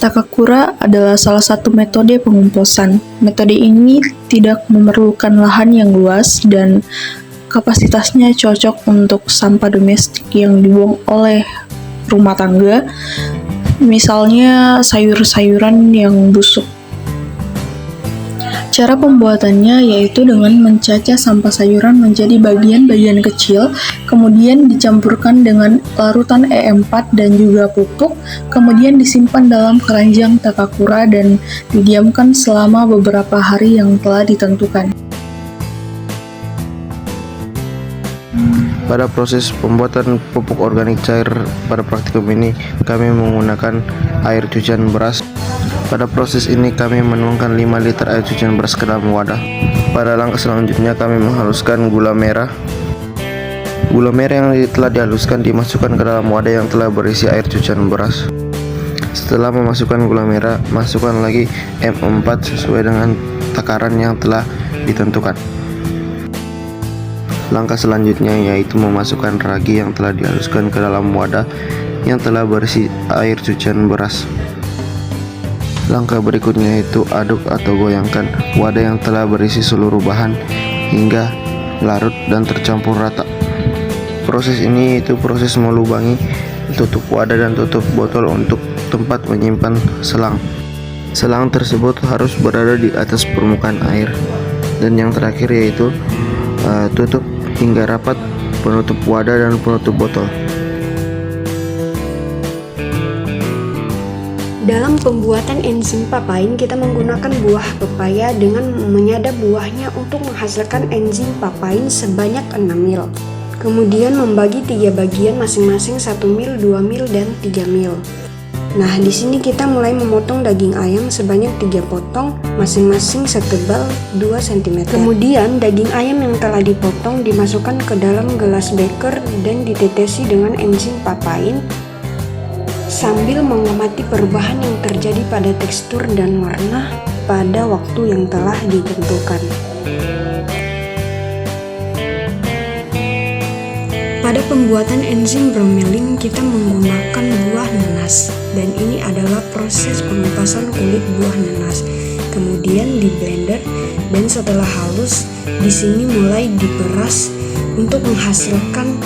Takakura adalah salah satu metode pengomposan. Metode ini tidak memerlukan lahan yang luas dan kapasitasnya cocok untuk sampah domestik yang dibuang oleh rumah tangga, misalnya sayur-sayuran yang busuk. Cara pembuatannya yaitu dengan mencacah sampah sayuran menjadi bagian-bagian kecil, kemudian dicampurkan dengan larutan E4 dan juga pupuk, kemudian disimpan dalam keranjang takakura dan didiamkan selama beberapa hari yang telah ditentukan. Pada proses pembuatan pupuk organik cair pada praktikum ini, kami menggunakan air cucian beras. Pada proses ini kami menuangkan 5 liter air cucian beras ke dalam wadah. Pada langkah selanjutnya kami menghaluskan gula merah. Gula merah yang telah dihaluskan dimasukkan ke dalam wadah yang telah berisi air cucian beras. Setelah memasukkan gula merah, masukkan lagi M4 sesuai dengan takaran yang telah ditentukan. Langkah selanjutnya yaitu memasukkan ragi yang telah dihaluskan ke dalam wadah yang telah berisi air cucian beras. Langkah berikutnya yaitu aduk atau goyangkan wadah yang telah berisi seluruh bahan hingga larut dan tercampur rata. Proses ini yaitu proses melubangi tutup wadah dan tutup botol untuk tempat menyimpan selang. Selang tersebut harus berada di atas permukaan air. Dan yang terakhir yaitu tutup hingga rapat penutup wadah dan penutup botol. Dalam pembuatan enzim papain, kita menggunakan buah pepaya dengan menyadap buahnya untuk menghasilkan enzim papain sebanyak 6 mil. Kemudian membagi 3 bagian masing-masing 1 mil, 2 mil, dan 3 mil. Nah, di sini kita mulai memotong daging ayam sebanyak 3 potong, masing-masing setebal 2 cm. Kemudian, daging ayam yang telah dipotong dimasukkan ke dalam gelas beker dan ditetesi dengan enzim papain sambil mengamati perubahan yang terjadi pada tekstur dan warna pada waktu yang telah ditentukan. Pada pembuatan enzim bromelin, kita menggunakan buah nanas, dan ini adalah proses pengepasan kulit buah nanas. Kemudian di blender, dan setelah halus, di sini mulai diperas untuk menghasilkan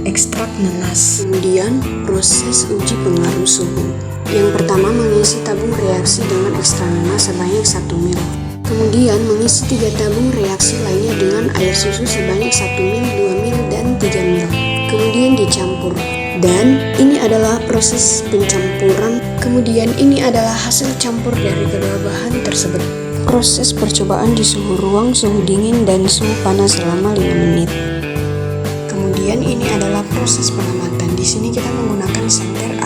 ekstrak nanas. Kemudian proses uji pengaruh suhu. Yang pertama mengisi tabung reaksi dengan ekstrak nanas sebanyak 1 mil. Kemudian mengisi 3 tabung reaksi lainnya dengan air susu sebanyak 1 mil, 2 mil, dan 3 mil. Kemudian dicampur. Dan ini adalah proses pencampuran. Kemudian ini adalah hasil campur dari kedua bahan tersebut. Proses percobaan di suhu ruang, suhu dingin, dan suhu panas selama 5 menit. Kemudian ini adalah proses pengamatan. Di sini kita menggunakan senter